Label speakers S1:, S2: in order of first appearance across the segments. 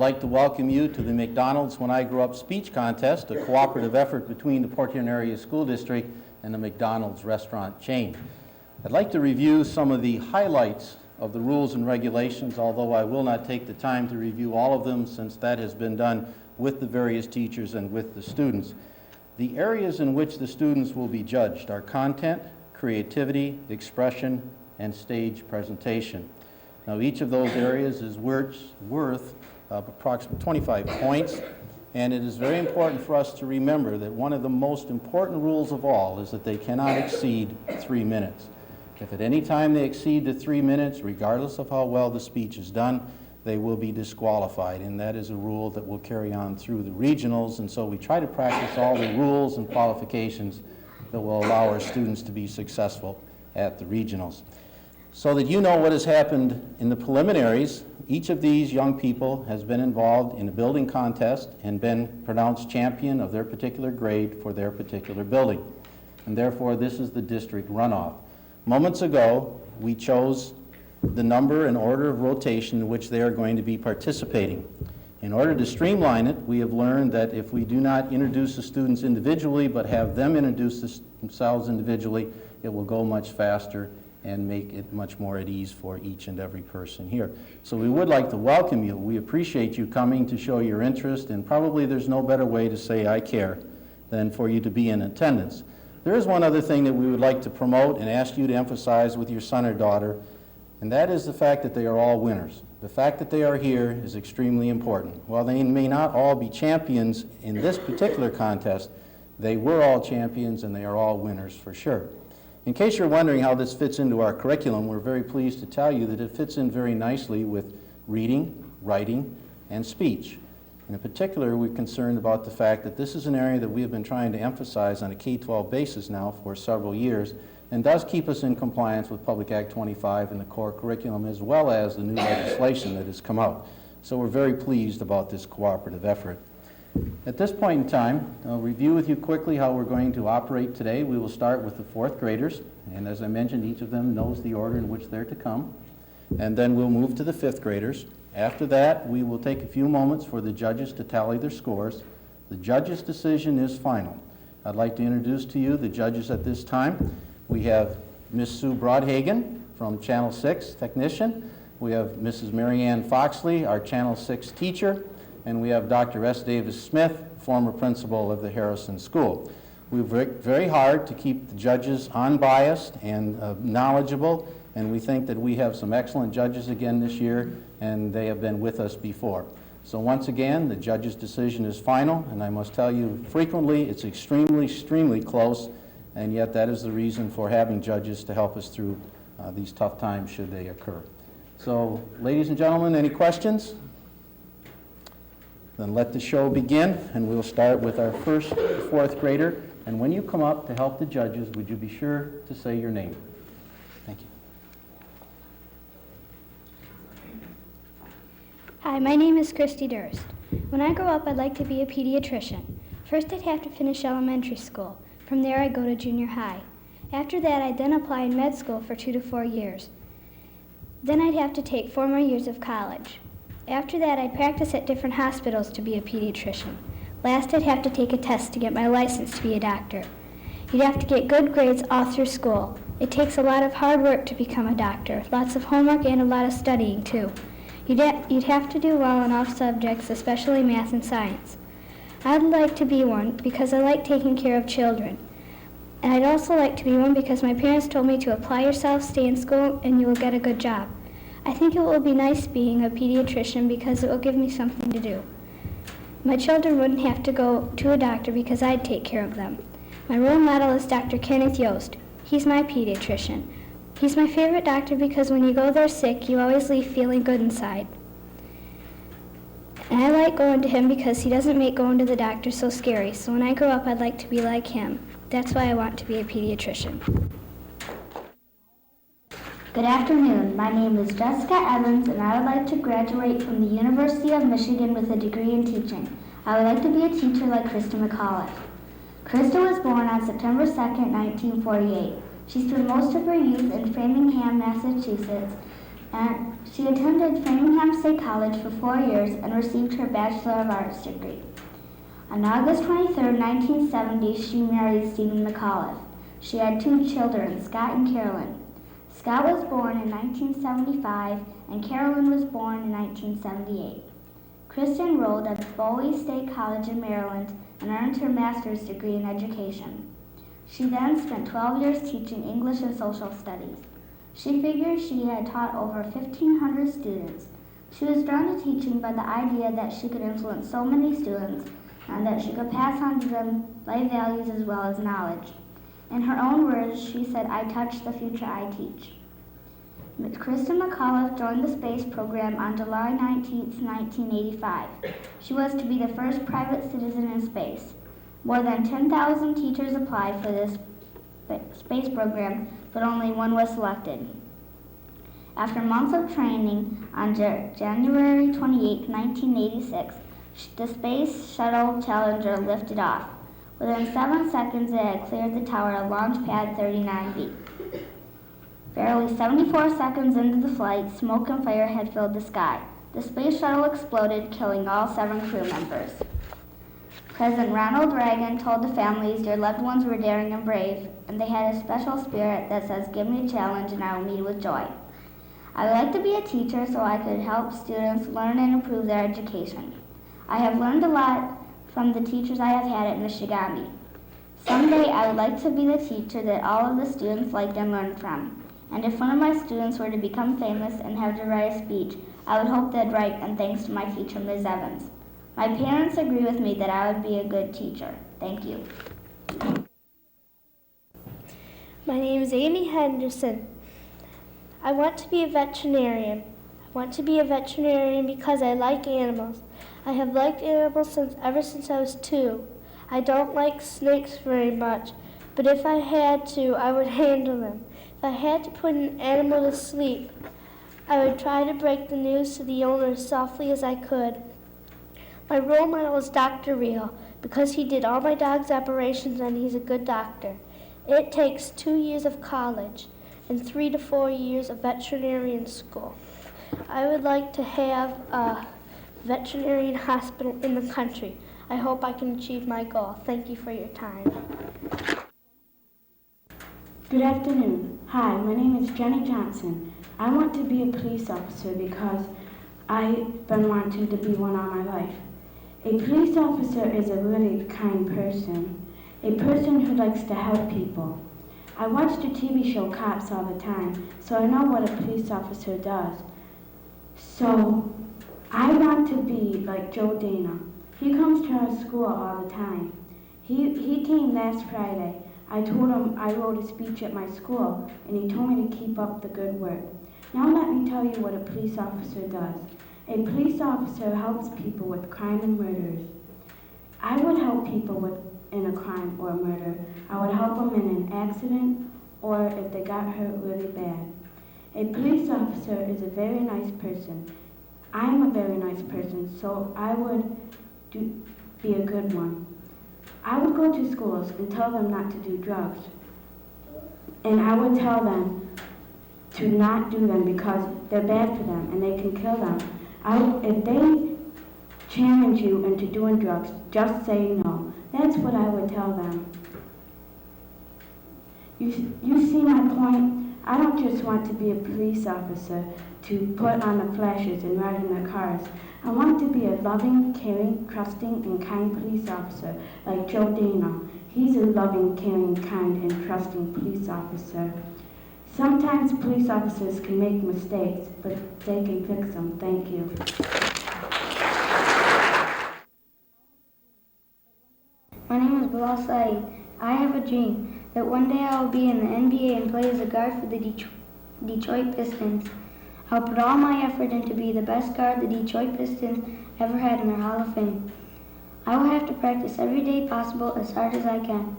S1: like to welcome you to the McDonald's When I Grew Up speech contest, a cooperative effort between the Port Huron Area School District and the McDonald's restaurant chain. I'd like to review some of the highlights of the rules and regulations, although I will not take the time to review all of them since that has been done with the various teachers and with the students. The areas in which the students will be judged are content, creativity, expression, and stage presentation. Now, each of those areas is worth approximately 25 points, and it is very important for us to remember that one of the most important rules of all is that they cannot exceed 3 minutes. If at any time they exceed the 3 minutes, regardless of how well the speech is done, they will be disqualified, and that is a rule that will carry on through the regionals, and so we try to practice all the rules and qualifications that will allow our students to be successful at the regionals. So that you know what has happened in the preliminaries, each of these young people has been involved in a building contest and been pronounced champion of their particular grade for their particular building. And therefore, this is the district runoff. Moments ago, we chose the number and order of rotation in which they are going to be participating. In order to streamline it, we have learned that if we do not introduce the students individually but have them introduce themselves individually, it will go much faster and make it much more at ease for each and every person here. So we would like to welcome you. We appreciate you coming to show your interest, and probably there's no better way to say I care than for you to be in attendance. There is one other thing that we would like to promote and ask you to emphasize with your son or daughter, and that is the fact that they are all winners. The fact that they are here is extremely important. While they may not all be champions in this particular contest, they were all champions and they are all winners for sure. In case you're wondering how this fits into our curriculum, we're very pleased to tell you that it fits in very nicely with reading, writing, and speech. In particular, we're concerned about the fact that this is an area that we have been trying to emphasize on a K-12 basis now for several years, and does keep us in compliance with Public Act 25 and the core curriculum, as well as the new legislation that has come out. So we're very pleased about this cooperative effort. At this point in time, I'll review with you quickly how we're going to operate today. We will start with the fourth graders, and as I mentioned, each of them knows the order in which they're to come. And then we'll move to the fifth graders. After that, we will take a few moments for the judges to tally their scores. The judge's decision is final. I'd like to introduce to you the judges at this time. We have Miss Sue Broadhagen from Channel 6 technician. We have Mrs. Marianne Foxley, our Channel 6 teacher. And we have Dr. S. Davis Smith, former principal of the Harrison School. We've worked very hard to keep the judges unbiased and knowledgeable, and we think that we have some excellent judges again this year, and they have been with us before. So once again, the judge's decision is final, and I must tell you frequently it's extremely close, and yet that is the reason for having judges to help us through these tough times should they occur. So, ladies and gentlemen, any questions? Then let the show begin, and we'll start with our first fourth grader. And when you come up to help the judges, would you be sure to say your name? Thank you.
S2: Hi, my name is Christy Durst. When I grow up, I'd like to be a pediatrician. First, I'd have to finish elementary school. From there, I'd go to junior high. After that, I'd then apply in med school for 2 to 4 years. Then I'd have to take 4 more years of college. After that, I'd practice at different hospitals to be a pediatrician. Last, I'd have to take a test to get my license to be a doctor. You'd have to get good grades all through school. It takes a lot of hard work to become a doctor, lots of homework and a lot of studying too. You'd have to do well in all subjects, especially math and science. I'd like to be one because I like taking care of children. And I'd also like to be one because my parents told me to apply yourself, stay in school, and you will get a good job. I think it will be nice being a pediatrician because it will give me something to do. My children wouldn't have to go to a doctor because I'd take care of them. My role model is Dr. Kenneth Yost. He's my pediatrician. He's my favorite doctor because when you go there sick, you always leave feeling good inside. And I like going to him because he doesn't make going to the doctor so scary. So when I grow up, I'd like to be like him. That's why I want to be a pediatrician.
S3: Good afternoon. My name is Jessica Evans, and I would like to graduate from the University of Michigan with a degree in teaching. I would like to be a teacher like Krista McAuliffe. Krista was born on September 2nd, 1948. She spent most of her youth in Framingham, Massachusetts, and she attended Framingham State College for 4 years and received her Bachelor of Arts degree. On August 23, 1970, she married Stephen McAuliffe. She had 2 children, Scott and Carolyn. Scott was born in 1975 and Carolyn was born in 1978. Krista enrolled at Bowie State College in Maryland and earned her master's degree in education. She then spent 12 years teaching English and social studies. She figured she had taught over 1,500 students. She was drawn to teaching by the idea that she could influence so many students and that she could pass on to them life values as well as knowledge. In her own words, she said, "I touch the future I teach." Krista McAuliffe joined the space program on July 19, 1985. She was to be the first private citizen in space. More than 10,000 teachers applied for this space program, but only one was selected. After months of training, on January 28, 1986, the Space Shuttle Challenger lifted off. Within 7 seconds, it had cleared the tower of Launch Pad 39B. Barely 74 seconds into the flight, smoke and fire had filled the sky. The space shuttle exploded, killing all 7 crew members. President Ronald Reagan told the families, "Your loved ones were daring and brave, and they had a special spirit that says, 'Give me a challenge and I will meet it with joy.'" I would like to be a teacher so I could help students learn and improve their education. I have learned a lot from the teachers I have had at Michigami. Someday I would like to be the teacher that all of the students liked and learned from. And if one of my students were to become famous and have to write a speech, I would hope they'd write, "And thanks to my teacher, Ms. Evans." My parents agree with me that I would be a good teacher. Thank you.
S4: My name is Amy Henderson. I want to be a veterinarian. I want to be a veterinarian because I like animals. I have liked animals ever since I was 2. I don't like snakes very much, but if I had to, I would handle them. If I had to put an animal to sleep, I would try to break the news to the owner as softly as I could. My role model is Dr. Real because he did all my dog's operations and he's a good doctor. It takes 2 years of college and 3 to 4 years of veterinarian school. I would like to have a veterinarian hospital in the country. I hope I can achieve my goal. Thank you for your time.
S5: Good afternoon. Hi, my name is Jenny Johnson. I want to be a police officer because I've been wanting to be one all my life. A police officer is a really kind person, a person who likes to help people. I watch the TV show Cops all the time, so I know what a police officer does. So I want to be like Joe Dana. He comes to our school all the time. He came last Friday. I told him I wrote a speech at my school, and he told me to keep up the good work. Now let me tell you what a police officer does. A police officer helps people with crime and murders. I would help people in a crime or a murder. I would help them in an accident or if they got hurt really bad. A police officer is a very nice person. I'm a very nice person, so I would be a good one. I would go to schools and tell them not to do drugs. And I would tell them to not do them because they're bad for them and they can kill them. If they challenge you into doing drugs, just say no. That's what I would tell them. You see my point? I don't just want to be a police officer to put on the flashes and ride in the cars. I want to be a loving, caring, trusting, and kind police officer like Joe Dana. He's a loving, caring, kind, and trusting police officer. Sometimes police officers can make mistakes, but they can fix them. Thank you.
S6: My name is Bilal Saeed. I have a dream that one day I will be in the NBA and play as a guard for the Detroit Pistons. I'll put all my effort in to be the best guard the Detroit Pistons ever had in their Hall of Fame. I will have to practice every day possible as hard as I can.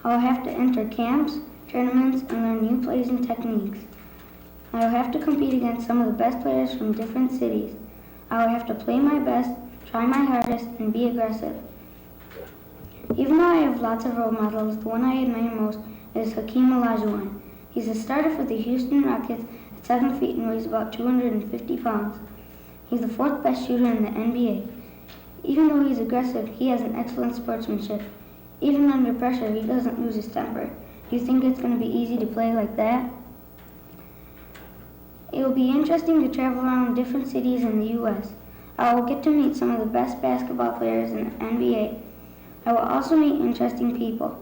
S6: I will have to enter camps, tournaments, and learn new plays and techniques. I will have to compete against some of the best players from different cities. I will have to play my best, try my hardest, and be aggressive. Even though I have lots of role models, the one I admire most is Hakeem Olajuwon. He's a starter for the Houston Rockets at 7 feet and weighs about 250 pounds. He's the 4th best shooter in the NBA. Even though he's aggressive, he has an excellent sportsmanship. Even under pressure, he doesn't lose his temper. Do you think it's going to be easy to play like that? It will be interesting to travel around different cities in the U.S. I will get to meet some of the best basketball players in the NBA. I will also meet interesting people.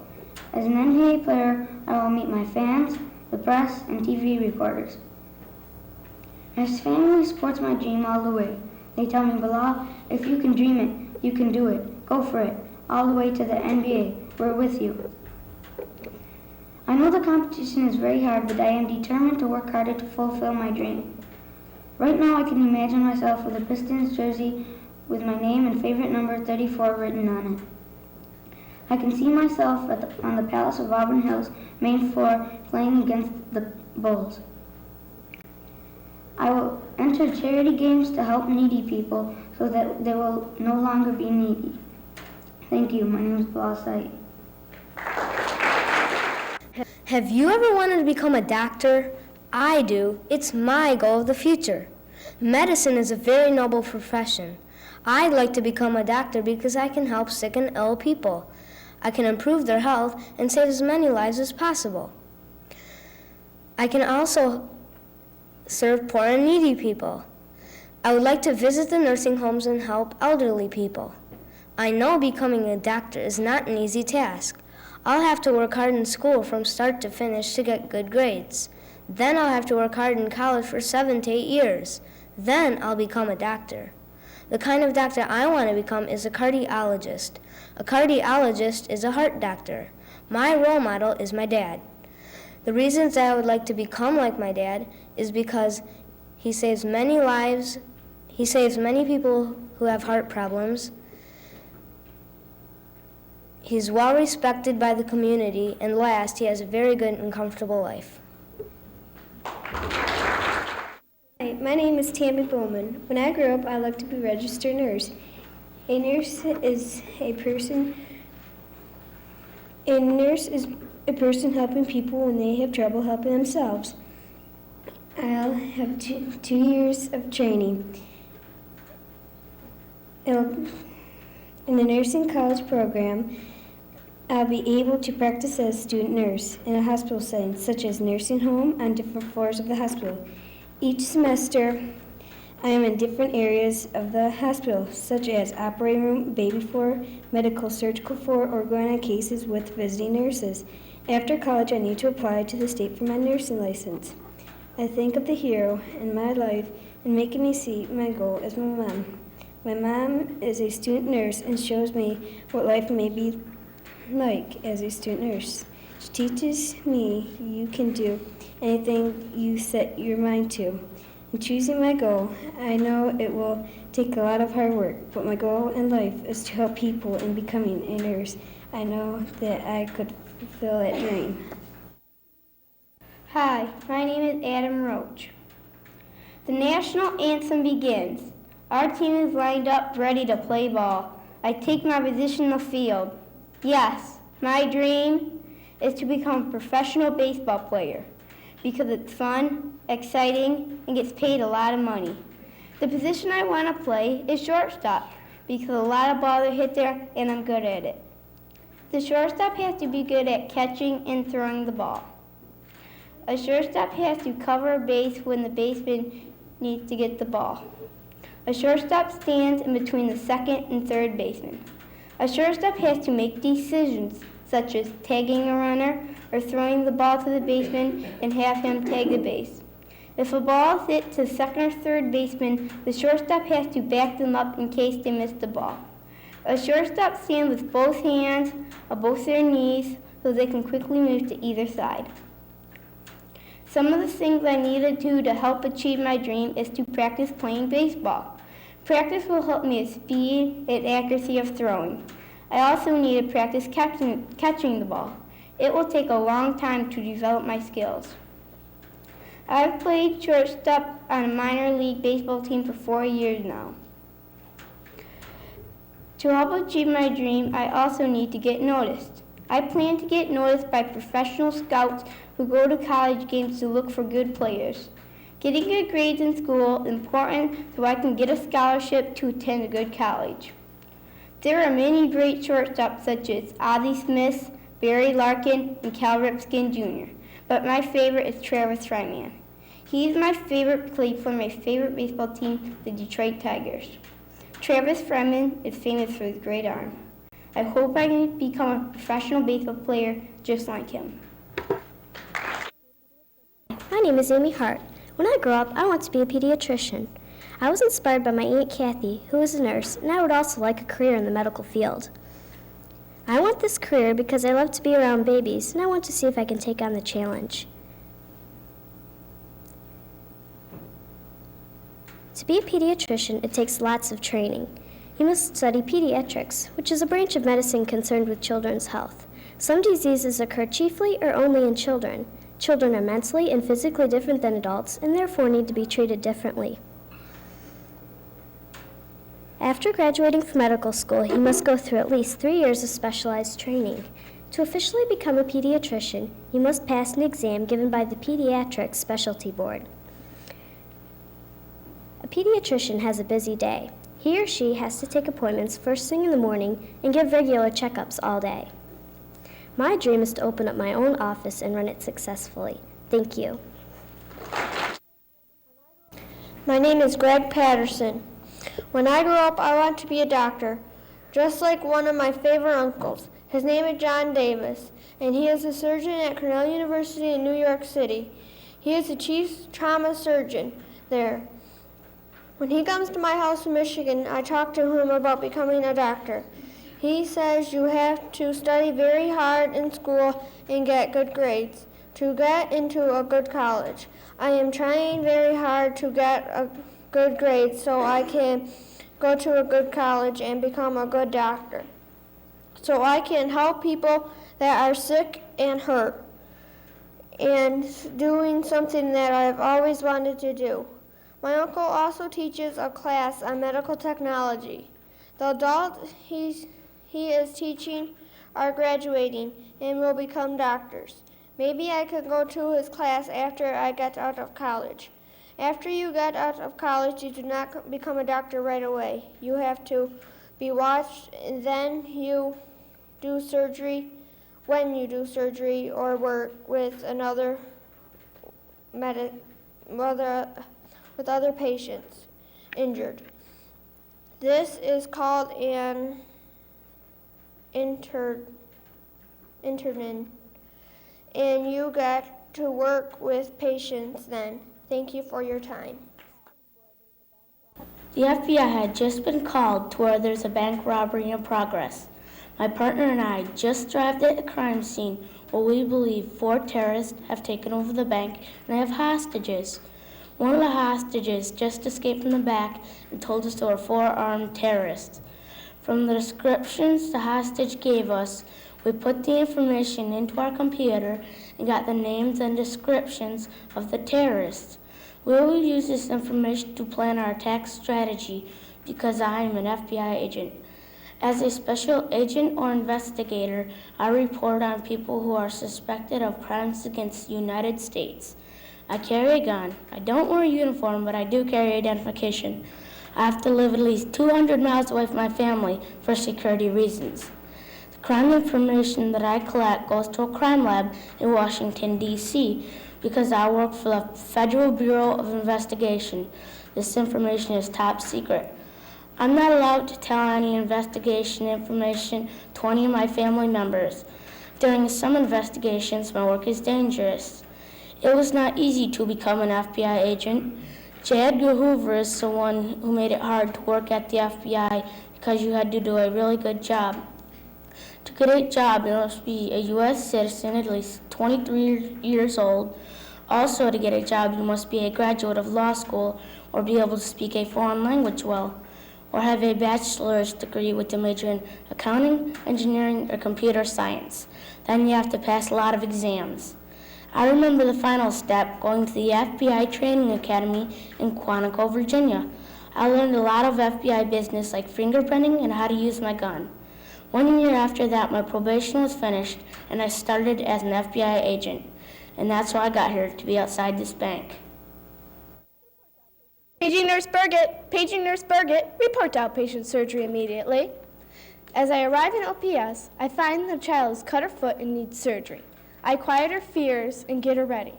S6: As an NBA player, I will meet my fans, the press, and TV reporters. As family supports my dream all the way. They tell me, Bilal, if you can dream it, you can do it. Go for it. All the way to the NBA. We're with you. I know the competition is very hard, but I am determined to work harder to fulfill my dream. Right now, I can imagine myself with a Pistons jersey with my name and favorite number 34 written on it. I can see myself on the Palace of Auburn Hills, main floor, playing against the Bulls. I will enter charity games to help needy people so that they will no longer be needy. Thank you. My name is Bilal Saeed.
S7: Have you ever wanted to become a doctor? I do. It's my goal of the future. Medicine is a very noble profession. I'd like to become a doctor because I can help sick and ill people. I can improve their health and save as many lives as possible. I can also serve poor and needy people. I would like to visit the nursing homes and help elderly people. I know becoming a doctor is not an easy task. I'll have to work hard in school from start to finish to get good grades. Then I'll have to work hard in college for 7 to 8 years. Then I'll become a doctor. The kind of doctor I want to become is a cardiologist. A cardiologist is a heart doctor. My role model is my dad. The reasons I would like to become like my dad is because he saves many lives, he saves many people who have heart problems. He's well respected by the community, and last, he has a very good and comfortable life.
S8: Hi, my name is Tammy Bowman. When I grew up, I'd like to be a registered nurse. A nurse is a person helping people when they have trouble helping themselves. I'll have 2 years of training. In the nursing college program, I'll be able to practice as a student nurse in a hospital setting, such as nursing home on different floors of the hospital. Each semester, I am in different areas of the hospital, such as operating room, baby floor, medical surgical floor, or going on cases with visiting nurses. After college, I need to apply to the state for my nursing license. I think of the hero in my life and making me see my goal as my mom. My mom is a student nurse and shows me what life may be like as a student nurse. She teaches me you can do anything you set your mind to. In choosing my goal, I know it will take a lot of hard work, but my goal in life is to help people in becoming a nurse. I know that I could fulfill that dream.
S9: Hi, my name is Adam Roach. The national anthem begins. Our team is lined up, ready to play ball. I take my position in the field. Yes, my dream is to become a professional baseball player because it's fun, exciting, and gets paid a lot of money. The position I want to play is shortstop because a lot of balls are hit there and I'm good at it. The shortstop has to be good at catching and throwing the ball. A shortstop has to cover a base when the baseman needs to get the ball. A shortstop stands in between the second and third baseman. A shortstop has to make decisions such as tagging a runner or throwing the ball to the baseman and have him tag the base. If a ball is hit to second or third baseman, the shortstop has to back them up in case they miss the ball. A shortstop stands with both hands on both their knees so they can quickly move to either side. Some of the things I need to do to help achieve my dream is to practice playing baseball. Practice will help me with speed and accuracy of throwing. I also need to practice catching the ball. It will take a long time to develop my skills. I've played shortstop on a minor league baseball team for 4 years now. To help achieve my dream, I also need to get noticed. I plan to get noticed by professional scouts who go to college games to look for good players. Getting good grades in school is important so I can get a scholarship to attend a good college. There are many great shortstops such as Ozzie Smith, Barry Larkin, and Cal Ripken Jr., but my favorite is Travis Fryman. He's my favorite play for my favorite baseball team, the Detroit Tigers. Travis Fryman is famous for his great arm. I hope I can become a professional baseball player just like him.
S10: My name is Amy Hart. When I grow up, I want to be a pediatrician. I was inspired by my Aunt Kathy, who is a nurse, and I would also like a career in the medical field. I want this career because I love to be around babies, and I want to see if I can take on the challenge. To be a pediatrician, it takes lots of training. You must study pediatrics, which is a branch of medicine concerned with children's health. Some diseases occur chiefly or only in children. Children are mentally and physically different than adults and therefore need to be treated differently. After graduating from medical school, you must go through at least 3 years of specialized training. To officially become a pediatrician, you must pass an exam given by the Pediatric Specialty Board. A pediatrician has a busy day. He or she has to take appointments first thing in the morning and give regular checkups all day. My dream is to open up my own office and run it successfully. Thank you.
S4: My name is Greg Patterson. When I grow up, I want to be a doctor, just like one of my favorite uncles. His name is John Davis, and he is a surgeon at Cornell University in New York City. He is the chief trauma surgeon there. When he comes to my house in Michigan, I talk to him about becoming a doctor. He says you have to study very hard in school and get good grades to get into a good college. I am trying very hard to get a good grade so I can go to a good college and become a good doctor, so I can help people that are sick and hurt and doing something that I've always wanted to do. My uncle also teaches a class on medical technology. The adults he is teaching are graduating and will become doctors. Maybe I could go to his class after I get out of college. After you get out of college, you do not become a doctor right away. You have to be watched, and then you do surgery when you do surgery or work with with other patients injured. This is called an internin, and you get to work with patients then. Thank you for your time.
S5: The FBI had just been called to where there's a bank robbery in progress. My partner and I just arrived at the crime scene where we believe 4 terrorists have taken over the bank and have hostages. One of the hostages just escaped from the back and told us there were 4 armed terrorists. From the descriptions the hostage gave us, we put the information into our computer and got the names and descriptions of the terrorists. We will use this information to plan our attack strategy because I am an FBI agent. As a special agent or investigator, I report on people who are suspected of crimes against the United States. I carry a gun. I don't wear a uniform, but I do carry identification. I have to live at least 200 miles away from my family for security reasons. The crime information that I collect goes to a crime lab in Washington, D.C., because I work for the Federal Bureau of Investigation. This information is top secret. I'm not allowed to tell any investigation information to any of my family members. During some investigations, my work is dangerous. It was not easy to become an FBI agent. J. Edgar Hoover is the one who made it hard to work at the FBI because you had to do a really good job. To get a job, you must be a U.S. citizen, at least 23 years old. Also, to get a job, you must be a graduate of law school or be able to speak a foreign language well, or have a bachelor's degree with a major in accounting, engineering, or computer science. Then you have to pass a lot of exams. I remember the final step, going to the FBI Training Academy in Quantico, Virginia. I learned a lot of FBI business like fingerprinting and how to use my gun. 1 year after that, my probation was finished, and I started as an FBI agent. And that's why I got here, to be outside this bank.
S4: Paging Nurse Burgett. Paging Nurse Burgett. Report to outpatient surgery immediately. As I arrive in OPS, I find the child has cut her foot and needs surgery. I quiet her fears and get her ready.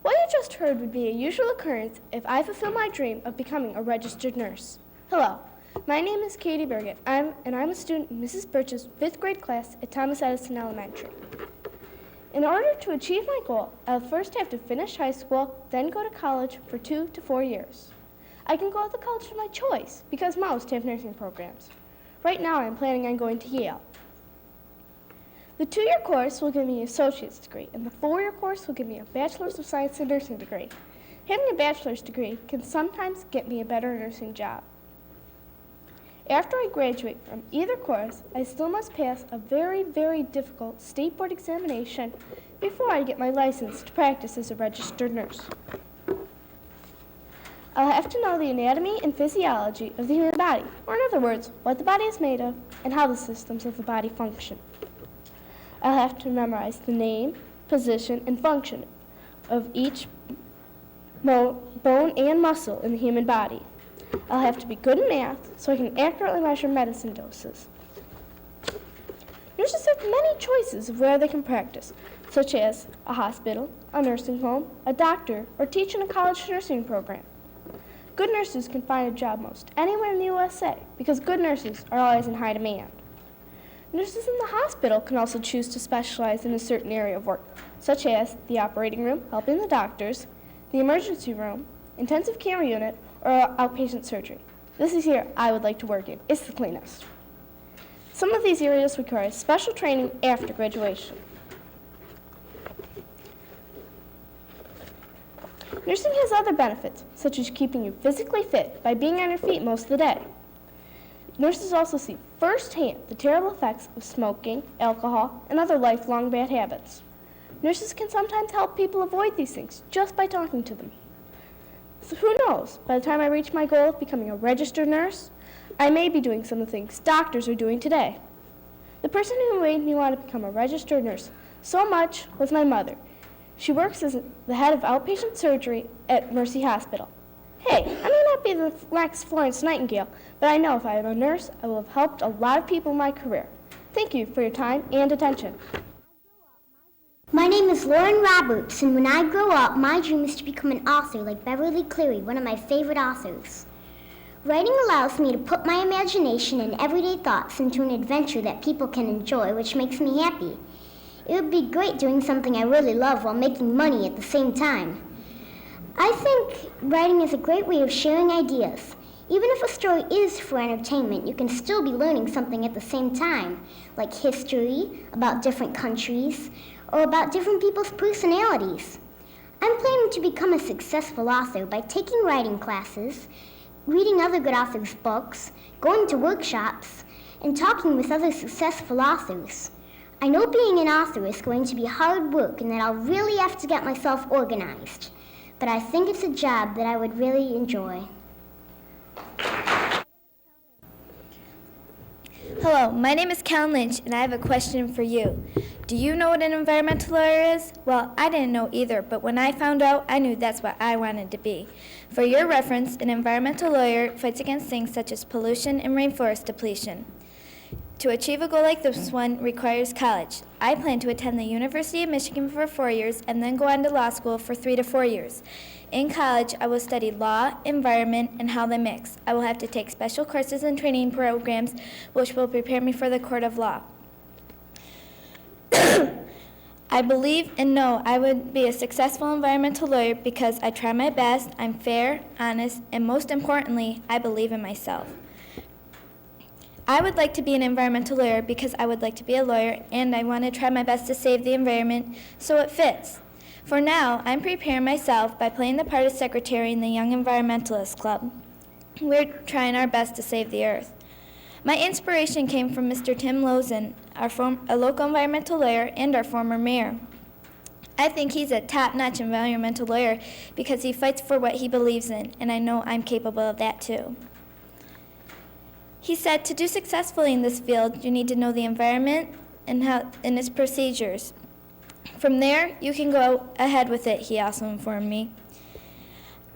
S4: What you just heard would be a usual occurrence if I fulfill my dream of becoming a registered nurse. Hello, my name is Katie Burgett, and I'm a student in Mrs. Birch's 5th grade class at Thomas Edison Elementary. In order to achieve my goal, I'll first have to finish high school, then go to college for 2 to 4 years. I can go to the college of my choice because most have nursing programs. Right now, I'm planning on going to Yale. The 2-year course will give me an associate's degree, and the 4-year course will give me a Bachelor's of Science in Nursing degree. Having a bachelor's degree can sometimes get me a better nursing job. After I graduate from either course, I still must pass a very, very difficult state board examination before I get my license to practice as a registered nurse. I'll have to know the anatomy and physiology of the human body, or in other words, what the body is made of and how the systems of the body function. I'll have to memorize the name, position, and function of each bone and muscle in the human body. I'll have to be good in math so I can accurately measure medicine doses. Nurses have many choices of where they can practice, such as a hospital, a nursing home, a doctor, or teach in a college nursing program. Good nurses can find a job most anywhere in the USA because good nurses are always in high demand. Nurses in the hospital can also choose to specialize in a certain area of work, such as the operating room, helping the doctors, the emergency room, intensive care unit, or outpatient surgery. This is here I would like to work in. It's the cleanest. Some of these areas require special training after graduation. Nursing has other benefits, such as keeping you physically fit by being on your feet most of the day. Nurses also see firsthand the terrible effects of smoking, alcohol, and other lifelong bad habits. Nurses can sometimes help people avoid these things just by talking to them. So who knows, by the time I reach my goal of becoming a registered nurse, I may be doing some of the things doctors are doing today. The person who made me want to become a registered nurse so much was my mother. She works as the head of outpatient surgery at Mercy Hospital. Hey, I may not be the next Florence Nightingale, but I know if I am a nurse, I will have helped a lot of people in my career. Thank you for your time and attention.
S3: My name is Lauren Roberts, and when I grow up, my dream is to become an author like Beverly Cleary, one of my favorite authors. Writing allows me to put my imagination and everyday thoughts into an adventure that people can enjoy, which makes me happy. It would be great doing something I really love while making money at the same time. I think writing is a great way of sharing ideas. Even if a story is for entertainment, you can still be learning something at the same time, like history, about different countries, or about different people's personalities. I'm planning to become a successful author by taking writing classes, reading other good authors' books, going to workshops, and talking with other successful authors. I know being an author is going to be hard work and that I'll really have to get myself organized, but I think it's a job that I would really enjoy.
S11: Hello, my name is Kellen Lynch, and I have a question for you. Do you know what an environmental lawyer is? Well, I didn't know either, but when I found out, I knew that's what I wanted to be. For your reference, an environmental lawyer fights against things such as pollution and rainforest depletion. To achieve a goal like this one requires college. I plan to attend the University of Michigan for 4 years and then go on to law school for 3 to 4 years. In college, I will study law, environment, and how they mix. I will have to take special courses and training programs which will prepare me for the court of law. I believe and know I would be a successful environmental lawyer because I try my best, I'm fair, honest, and most importantly, I believe in myself. I would like to be an environmental lawyer because I would like to be a lawyer and I want to try my best to save the environment so it fits. For now, I'm preparing myself by playing the part of secretary in the Young Environmentalist Club. We're trying our best to save the earth. My inspiration came from Mr. Tim Lozen, a local environmental lawyer and our former mayor. I think he's a top-notch environmental lawyer because he fights for what he believes in, and I know I'm capable of that too. He said, to do successfully in this field, you need to know the environment and its procedures. From there, you can go ahead with it, he also informed me.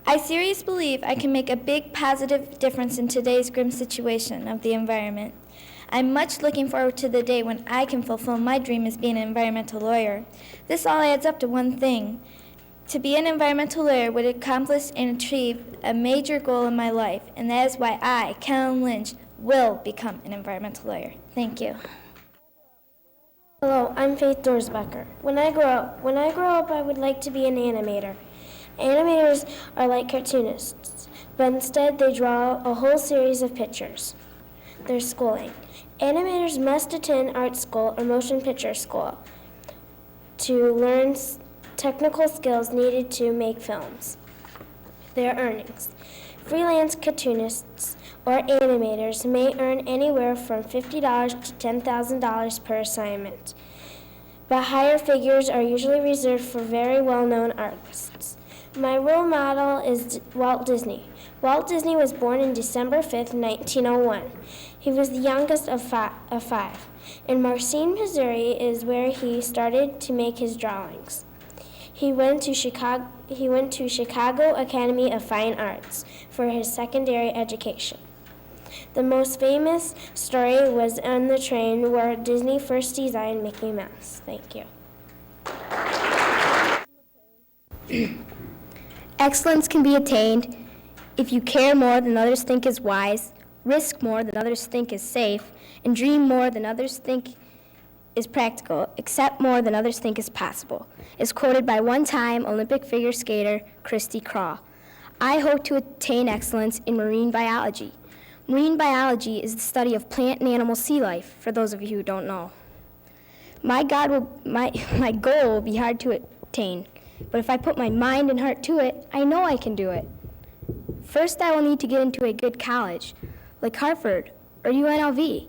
S11: I seriously believe I can make a big positive difference in today's grim situation of the environment. I'm much looking forward to the day when I can fulfill my dream as being an environmental lawyer. This all adds up to one thing. To be an environmental lawyer would accomplish and achieve a major goal in my life, and that is why I, Kellen Lynch, will become an environmental lawyer. Thank you.
S10: Hello, I'm Faith Dorsbecker. When I grow up, I would like to be an animator. Animators are like cartoonists, but instead they draw a whole series of pictures. They're schooling. Animators must attend art school or motion picture school to learn technical skills needed to make films. Their earnings. Freelance cartoonists or animators may earn anywhere from $50 to $10,000 per assignment, but higher figures are usually reserved for very well-known artists. My role model is Walt Disney. Walt Disney was born on December 5th, 1901. He was the youngest of five. In Marcine, Missouri is where he started to make his drawings. He went to Chicago Academy of Fine Arts for his secondary education. The most famous story was on the train where Disney first designed Mickey Mouse. Thank you.
S12: Excellence can be attained if you care more than others think is wise, risk more than others think is safe, and dream more than others think is practical, accept more than others think is possible, is quoted by one-time Olympic figure skater Christy Craw. I hope to attain excellence in marine biology. Marine biology is the study of plant and animal sea life, for those of you who don't know. My goal will be hard to attain, but if I put my mind and heart to it, I know I can do it. First, I will need to get into a good college, like Harvard or UNLV.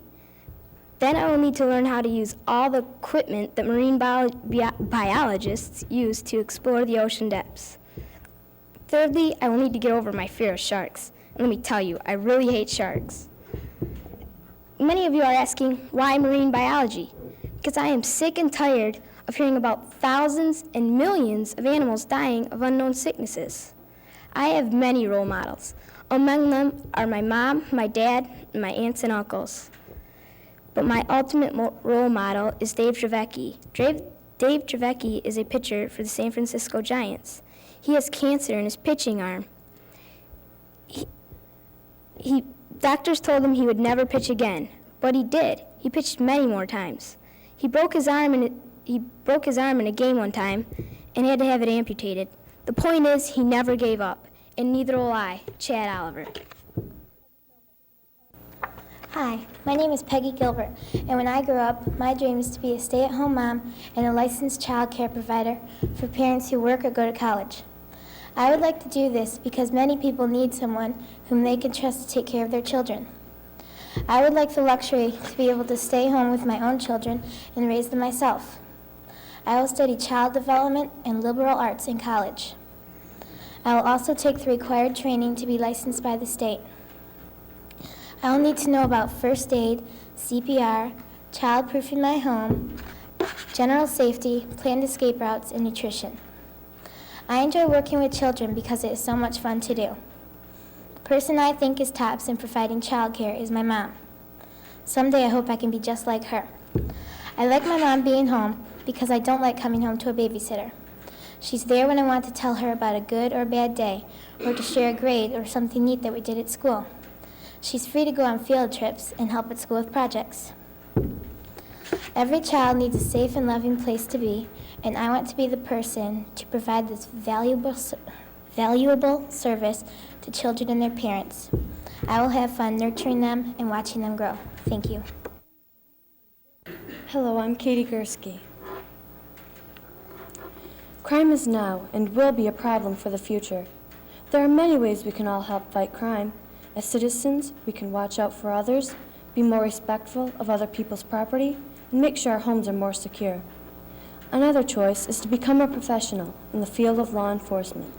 S12: Then I will need to learn how to use all the equipment that marine biologists use to explore the ocean depths. Thirdly, I will need to get over my fear of sharks. And let me tell you, I really hate sharks. Many of you are asking, why marine biology? Because I am sick and tired of hearing about thousands and millions of animals dying of unknown sicknesses. I have many role models. Among them are my mom, my dad, and my aunts and uncles. But my ultimate role model is Dave Trevecki. Dave Trevecki is a pitcher for the San Francisco Giants. He has cancer in his pitching arm. Doctors told him he would never pitch again, but he did. He pitched many more times. He broke his arm in a game one time and had to have it amputated. The point is, he never gave up, and neither will I, Chad Oliver.
S13: Hi, my name is Peggy Gilbert, and when I grew up, my dream is to be a stay-at-home mom and a licensed child care provider for parents who work or go to college. I would like to do this because many people need someone whom they can trust to take care of their children. I would like the luxury to be able to stay home with my own children and raise them myself. I will study child development and liberal arts in college. I will also take the required training to be licensed by the state. I will need to know about first aid, CPR, child-proofing my home, general safety, planned escape routes, and nutrition. I enjoy working with children because it is so much fun to do. The person I think is tops in providing child care is my mom. Someday I hope I can be just like her. I like my mom being home because I don't like coming home to a babysitter. She's there when I want to tell her about a good or bad day, or to share a grade or something neat that we did at school. She's free to go on field trips and help at school with projects. Every child needs a safe and loving place to be, and I want to be the person to provide this valuable service to children and their parents. I will have fun nurturing them and watching them grow. Thank you.
S14: Hello, I'm Katie Gursky. Crime is now and will be a problem for the future. There are many ways we can all help fight crime. As citizens, we can watch out for others, be more respectful of other people's property, and make sure our homes are more secure. Another choice is to become a professional in the field of law enforcement.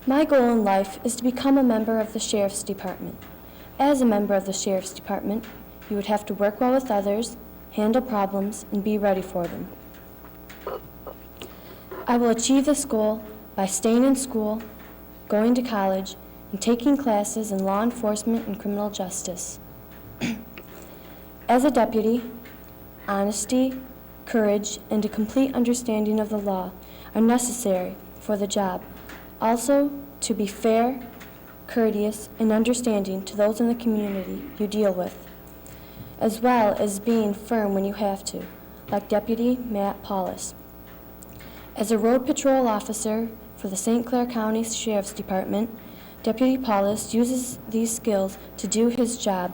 S14: My goal in life is to become a member of the Sheriff's Department. As a member of the Sheriff's Department, you would have to work well with others, handle problems, and be ready for them. I will achieve this goal by staying in school, going to college, and taking classes in law enforcement and criminal justice. As a deputy, honesty, courage, and a complete understanding of the law are necessary for the job. Also, to be fair, courteous, and understanding to those in the community you deal with, as well as being firm when you have to, like Deputy Matt Paulus. As a road patrol officer for the St. Clair County Sheriff's Department, Deputy Paulus uses these skills to do his job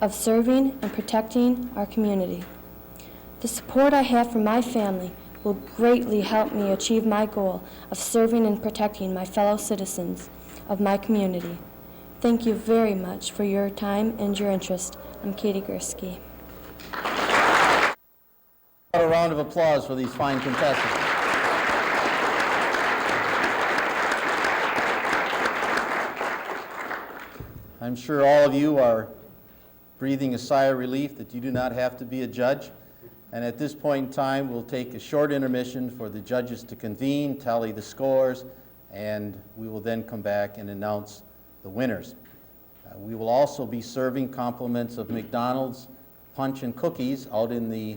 S14: of serving and protecting our community. The support I have from my family will greatly help me achieve my goal of serving and protecting my fellow citizens of my community. Thank you very much for your time and your interest. I'm Katie Gursky.
S1: A round of applause for these fine contestants. I'm sure all of you are breathing a sigh of relief that you do not have to be a judge. And at this point in time, we'll take a short intermission for the judges to convene, tally the scores, and we will then come back and announce the winners. We will also be serving compliments of McDonald's punch and cookies out in the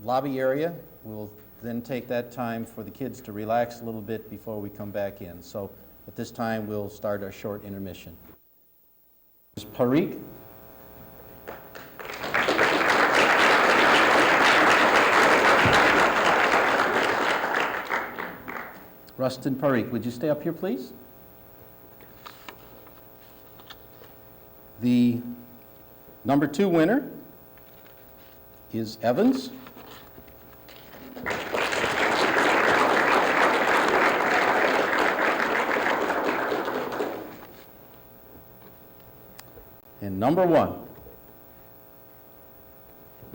S1: lobby area. We'll then take that time for the kids to relax a little bit before we come back in. So at this time, we'll start our short intermission. Ms. Parikh. Rustin Parikh, would you stay up here, please? The number 2 winner is Evans. And number 1,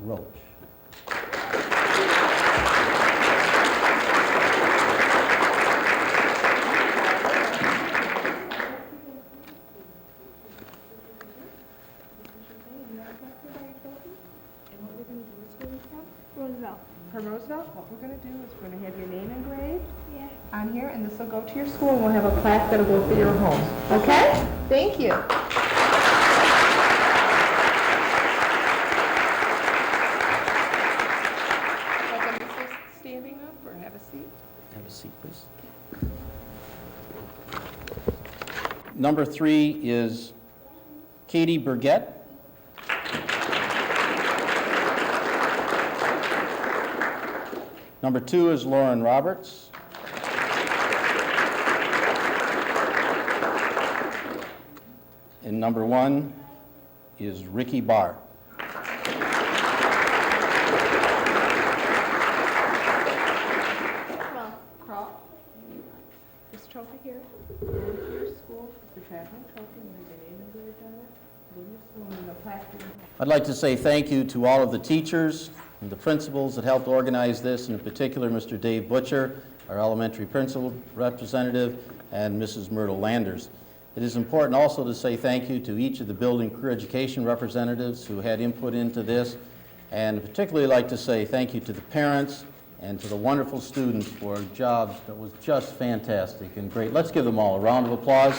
S1: Roach.
S15: From Roosevelt, what we're going to do is we're going to have your name engraved on here, and this will go to your school, and we'll have a plaque that'll go for your home. Okay? Thank you. Standing up or have a seat?
S1: Have a seat, please. Number 3 is Katie Burgett. Number 2 is Lauren Roberts. And number 1 is Ricky Barr.
S15: Crawl. This trophy here, go to your school, it's the traveling trophy, and there's your name engraved on it. Go to your school and the plaque.
S1: I'd like to say thank you to all of the teachers and the principals that helped organize this, and in particular Mr. Dave Butcher, our elementary principal representative, and Mrs. Myrtle Landers. It is important also to say thank you to each of the building career education representatives who had input into this, and particularly like to say thank you to the parents and to the wonderful students for jobs that was just fantastic and great. Let's give them all a round of applause.